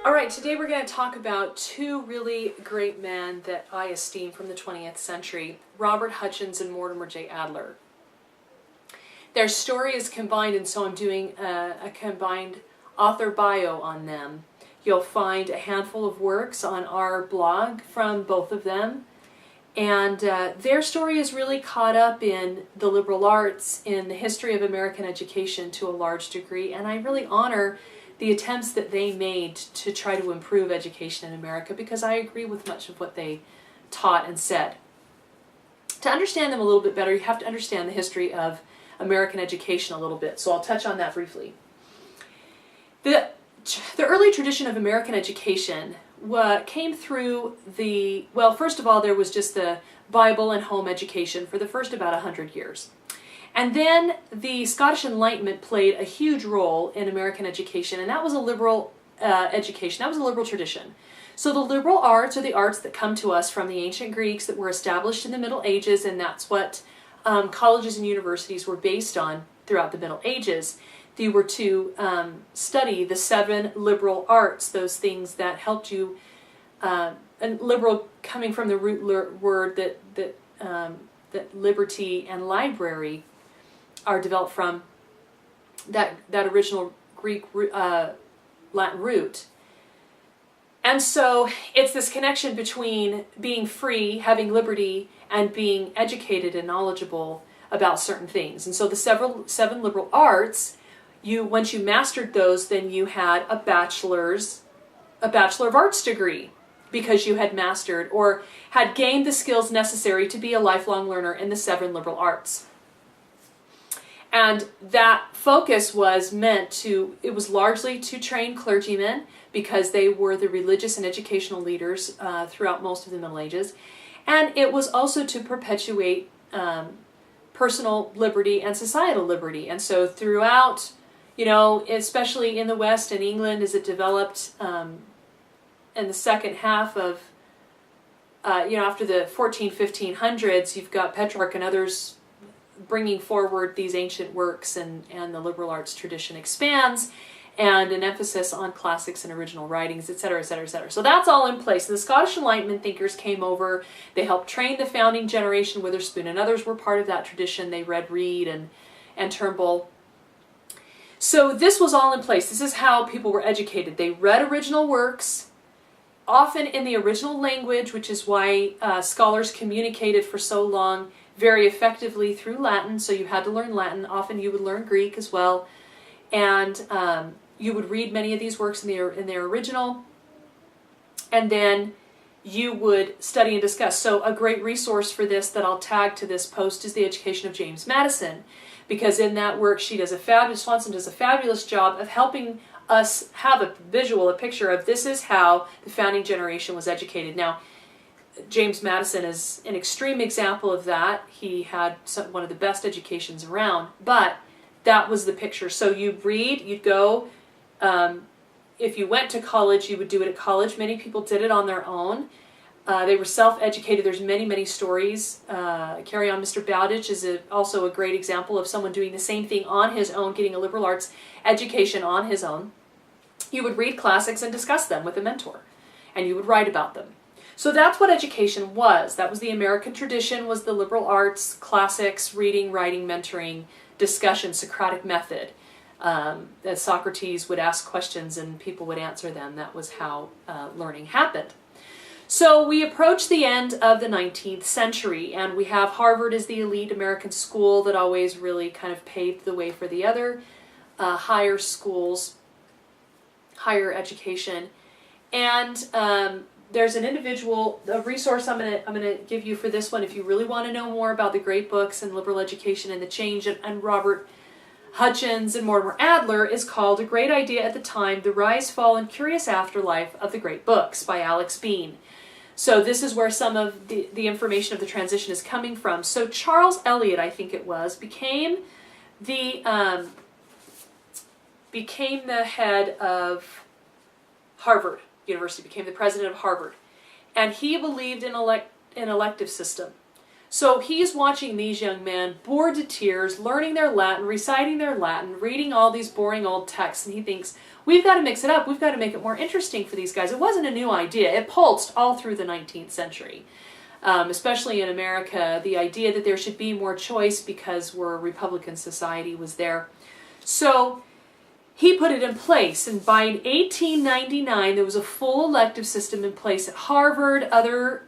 All right, today we're going to talk about two really great men that I esteem from the 20th century, Robert Hutchins and Mortimer J. Adler. Their story is combined, and so I'm doing a combined author bio on them. You'll find a handful of works on our blog from both of them, and their story is really caught up in the liberal arts, in the history of American education to a large degree, and I really honor the attempts that they made to try to improve education in America, because I agree with much of what they taught and said. To understand them a little bit better, you have to understand the history of American education a little bit, so I'll touch on that briefly. The early tradition of American education came through well, first of all, there was just the Bible and home education for the first about 100 years. And then the Scottish Enlightenment played a huge role in American education, and that was a liberal education. That was a liberal tradition. So the liberal arts are the arts that come to us from the ancient Greeks that were established in the Middle Ages, and that's what colleges and universities were based on throughout the Middle Ages. They were to study the 7 liberal arts, those things that helped you, and liberal coming from the root word that liberty and library are developed from, that original Greek Latin root. And so it's this connection between being free, having liberty, and being educated and knowledgeable about certain things. And so the 7 liberal arts, once you mastered those, then you had a Bachelor of Arts degree, because you had mastered or had gained the skills necessary to be a lifelong learner in the 7 liberal arts. And that focus was it was largely to train clergymen, because they were the religious and educational leaders throughout most of the Middle Ages. And it was also to perpetuate personal liberty and societal liberty. And so throughout, especially in the West and England, as it developed in the second half of, after the 1500s, you've got Petrarch and others bringing forward these ancient works, and the liberal arts tradition expands, and an emphasis on classics and original writings, etc., etc., etc. So that's all in place. The Scottish Enlightenment thinkers came over. They helped train the founding generation. Witherspoon and others were part of that tradition. They read Reed and Turnbull. So this was all in place. This is how people were educated. They read original works, often in the original language, which is why scholars communicated for so long very effectively through Latin. So you had to learn Latin. Often you would learn Greek as well. And you would read many of these works in their original. And then you would study and discuss. So a great resource for this that I'll tag to this post is The Education of James Madison, because in that work Swanson does a fabulous job of helping us have a picture of this is how the founding generation was educated. Now, James Madison is an extreme example of that. He had one of the best educations around, but that was the picture. So you'd read, you'd go, if you went to college, you would do it at college. Many people did it on their own. They were self-educated. There's many, many stories. Carry On Mr. Bowditch is also a great example of someone doing the same thing on his own, getting a liberal arts education on his own. You would read classics and discuss them with a mentor, and you would write about them. So that's what education was. That was the American tradition, was the liberal arts, classics, reading, writing, mentoring, discussion, Socratic method. That Socrates would ask questions and people would answer them. That was how learning happened. So we approach the end of the 19th century, and we have Harvard as the elite American school that always really kind of paved the way for the other higher schools, higher education. And there's a resource I'm gonna give you for this one if you really want to know more about the great books and liberal education and the change, and Robert Hutchins and Mortimer Adler, is called A Great Idea at the Time, The Rise, Fall, and Curious Afterlife of the Great Books by Alex Bean. So this is where some of the information of the transition is coming from. So Charles Eliot, I think it was, became the head of Harvard University, became the president of Harvard. And he believed in an elective system. So he's watching these young men, bored to tears, learning their Latin, reciting their Latin, reading all these boring old texts, and he thinks, we've got to mix it up. We've got to make it more interesting for these guys. It wasn't a new idea. It pulsed all through the 19th century, especially in America. The idea that there should be more choice because we're a Republican society was there. So he put it in place, and by 1899, there was a full elective system in place at Harvard. Other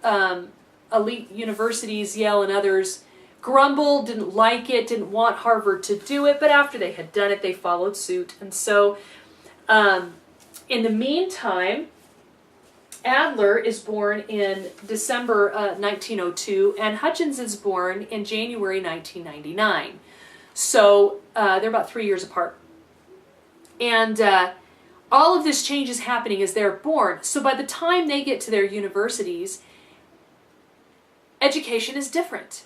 elite universities, Yale and others, grumbled, didn't like it, didn't want Harvard to do it, but after they had done it, they followed suit. And so, in the meantime, Adler is born in December 1902, and Hutchins is born in January 1999. So, they're about 3 years apart. And all of this change is happening as they're born. So by the time they get to their universities, education is different.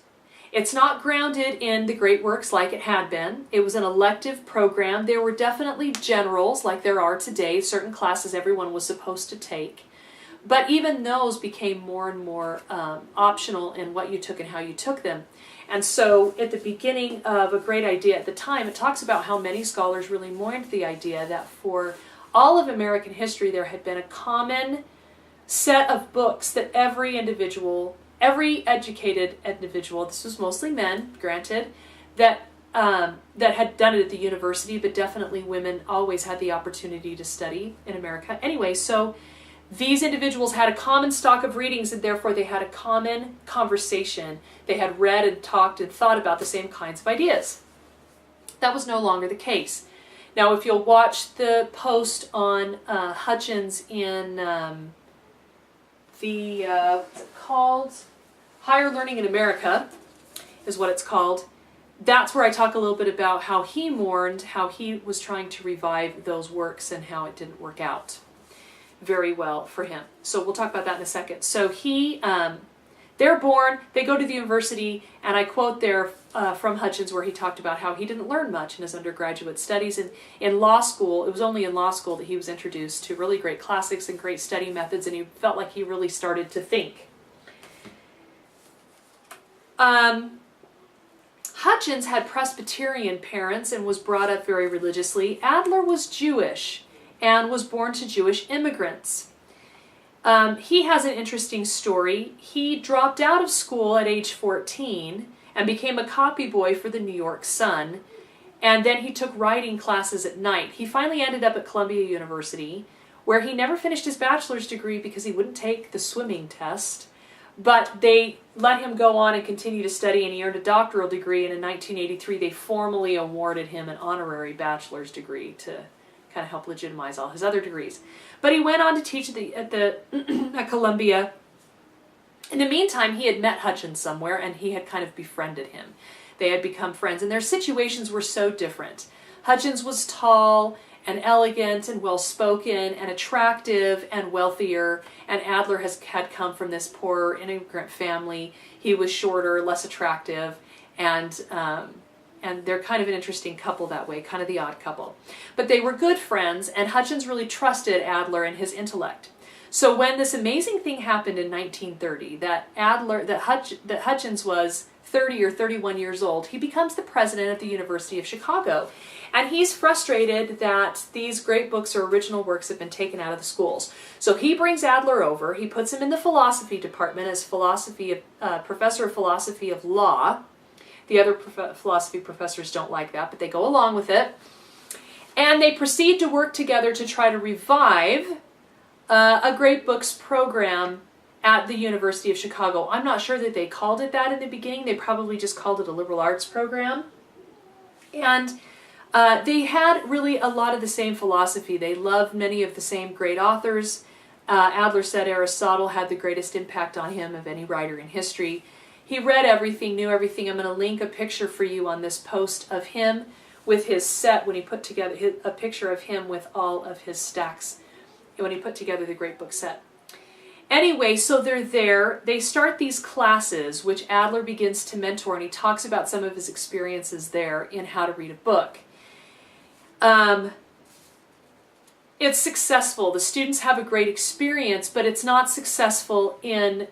It's not grounded in the great works like it had been. It was an elective program. There were definitely generals like there are today, certain classes everyone was supposed to take. But even those became more and more optional in what you took and how you took them. And so at the beginning of A Great Idea at the time, it talks about how many scholars really mourned the idea that for all of American history there had been a common set of books that every educated individual, this was mostly men, granted, that had done it at the university, but definitely women always had the opportunity to study in America. Anyway, so these individuals had a common stock of readings, and therefore they had a common conversation. They had read and talked and thought about the same kinds of ideas. That was no longer the case. Now, if you'll watch the post on Hutchins in what's it called? Higher Learning in America is what it's called. That's where I talk a little bit about how he mourned, how he was trying to revive those works and how it didn't work out very well for him. So we'll talk about that in a second. So they're born, they go to the university, and I quote there from Hutchins where he talked about how he didn't learn much in his undergraduate studies. And in law school, it was only in law school that he was introduced to really great classics and great study methods, and he felt like he really started to think. Hutchins had Presbyterian parents and was brought up very religiously. Adler was Jewish and was born to Jewish immigrants. He has an interesting story. He dropped out of school at age 14 and became a copy boy for the New York Sun, and then he took writing classes at night. He finally ended up at Columbia University, where he never finished his bachelor's degree because he wouldn't take the swimming test, but they let him go on and continue to study, and he earned a doctoral degree, and in 1983 they formally awarded him an honorary bachelor's degree to kind of help legitimize all his other degrees. But he went on to teach at Columbia. In the meantime, he had met Hutchins somewhere, and he had kind of befriended him. They had become friends, and their situations were so different. Hutchins was tall and elegant and well-spoken and attractive and wealthier, and Adler had come from this poor immigrant family. He was shorter, less attractive, and they're kind of an interesting couple that way, kind of the odd couple. But they were good friends, and Hutchins really trusted Adler and his intellect. So when this amazing thing happened in 1930, that Hutchins was 30 or 31 years old, he becomes the president of the University of Chicago. And he's frustrated that these great books or original works have been taken out of the schools. So he brings Adler over, he puts him in the philosophy department as professor of philosophy of law. The other philosophy professors don't like that, but they go along with it. And they proceed to work together to try to revive a great books program at the University of Chicago. I'm not sure that they called it that in the beginning. They probably just called it a liberal arts program. And they had really a lot of the same philosophy. They loved many of the same great authors. Adler said Aristotle had the greatest impact on him of any writer in history. He read everything, knew everything. I'm going to link a picture for you on this post of him with his set when he put together a picture of him with all of his stacks when he put together the great book set. Anyway, so they're there. They start these classes, which Adler begins to mentor, and he talks about some of his experiences there in how to read a book. It's successful. The students have a great experience, but it's not successful in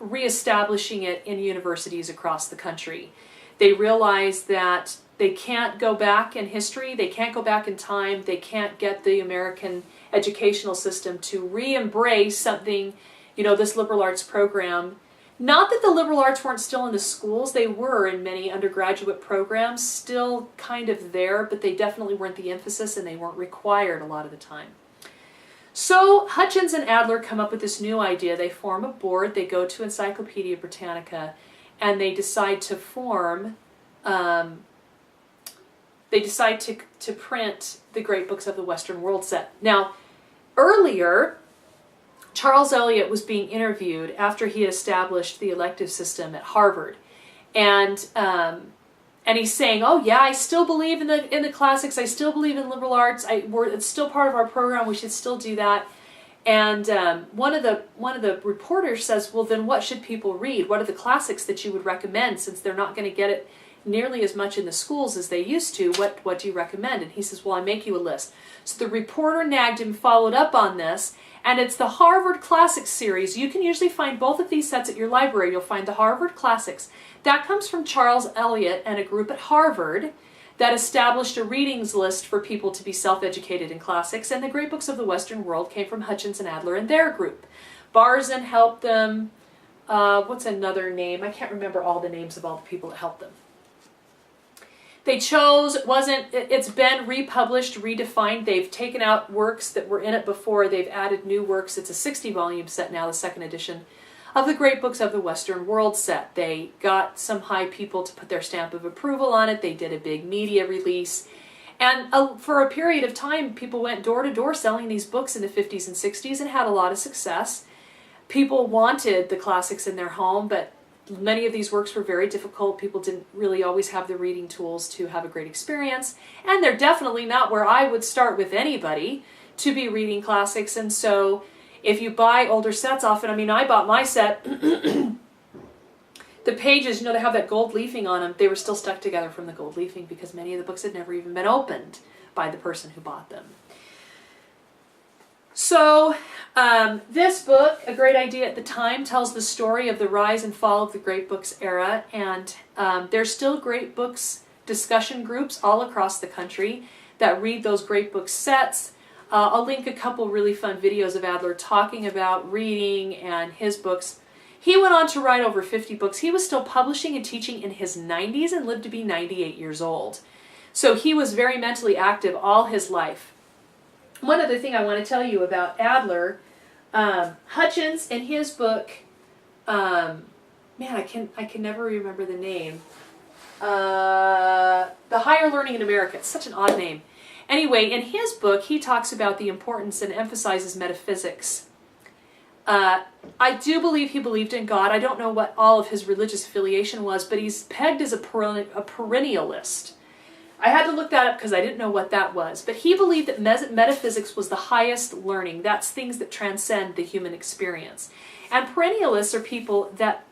reestablishing it in universities across the country. They realized that they can't go back in history, they can't go back in time, they can't get the American educational system to re-embrace something, you know, this liberal arts program. Not that the liberal arts weren't still in the schools, they were in many undergraduate programs, still kind of there, but they definitely weren't the emphasis and they weren't required a lot of the time. So Hutchins and Adler come up with this new idea. They form a board, they go to Encyclopedia Britannica, and they decide to form, they decide to print the Great Books of the Western World set. Now, earlier, Charles Eliot was being interviewed after he established the elective system at Harvard, and he's saying, "Oh yeah, I still believe in the classics. I still believe in liberal arts. It's still part of our program. We should still do that." And one of the reporters says, "Well, then what should people read? What are the classics that you would recommend, since they're not going to get it nearly as much in the schools as they used to? What do you recommend?" And he says, "Well, I make you a list." So the reporter nagged him, followed up on this, and it's the Harvard Classics series. You can usually find both of these sets at your library. You'll find the Harvard Classics. That comes from Charles Eliot and a group at Harvard that established a readings list for people to be self-educated in classics, and the Great Books of the Western World came from Hutchins and Adler and their group. Barzun helped them. What's another name? I can't remember all the names of all the people that helped them. They chose, it's been republished, redefined. They've taken out works that were in it before. They've added new works. It's a 60-volume set now, the second edition of the Great Books of the Western World set. They got some high people to put their stamp of approval on it. They did a big media release. And for a period of time, people went door to door selling these books in the 50s and 60s and had a lot of success. People wanted the classics in their home, but many of these works were very difficult. People didn't really always have the reading tools to have a great experience. And they're definitely not where I would start with anybody to be reading classics. And so if you buy older sets, often, I mean, I bought my set, the pages, you know, they have that gold leafing on them. They were still stuck together from the gold leafing because many of the books had never even been opened by the person who bought them. So this book, A Great Idea at the Time, tells the story of the rise and fall of the Great Books era, and there's still Great Books discussion groups all across the country that read those Great Books sets. I'll link a couple really fun videos of Adler talking about reading and his books. He went on to write over 50 books. He was still publishing and teaching in his 90s and lived to be 98 years old. So he was very mentally active all his life. One other thing I want to tell you about Adler, Hutchins in his book, man, I can never remember the name. The Higher Learning in America. It's such an odd name. Anyway, in his book, he talks about the importance and emphasizes metaphysics. I do believe he believed in God. I don't know what all of his religious affiliation was, but he's pegged as a perennialist. I had to look that up because I didn't know what that was. But he believed that metaphysics was the highest learning. That's things that transcend the human experience. And perennialists are people that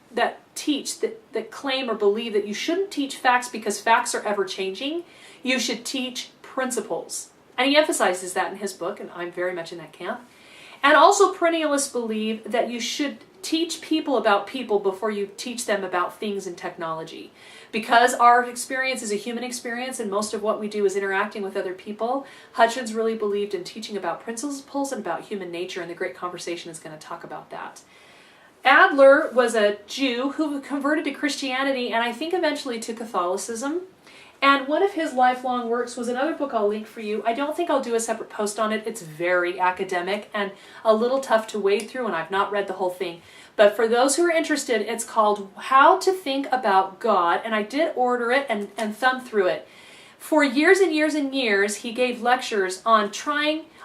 teach, that claim or believe that you shouldn't teach facts because facts are ever changing. You should teach principles. And he emphasizes that in his book, and I'm very much in that camp. And also perennialists believe that you should teach people about people before you teach them about things and technology. Because our experience is a human experience and most of what we do is interacting with other people, Hutchins really believed in teaching about principles and about human nature, and the Great Conversation is going to talk about that. Adler was a Jew who converted to Christianity and I think eventually to Catholicism. And one of his lifelong works was another book I'll link for you. I don't think I'll do a separate post on it. It's very academic and a little tough to wade through, and I've not read the whole thing. But for those who are interested, it's called How to Think About God, and I did order it and thumb through it. For years and years and years, he gave lectures on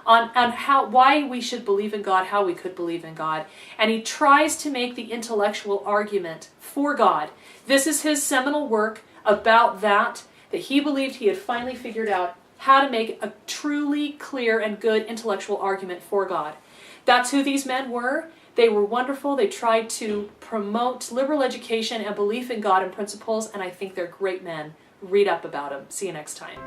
why we should believe in God, how we could believe in God. And he tries to make the intellectual argument for God. This is his seminal work about that he believed he had finally figured out how to make a truly clear and good intellectual argument for God. That's who these men were. They were wonderful. They tried to promote liberal education and belief in God and principles, and I think they're great men. Read up about them. See you next time.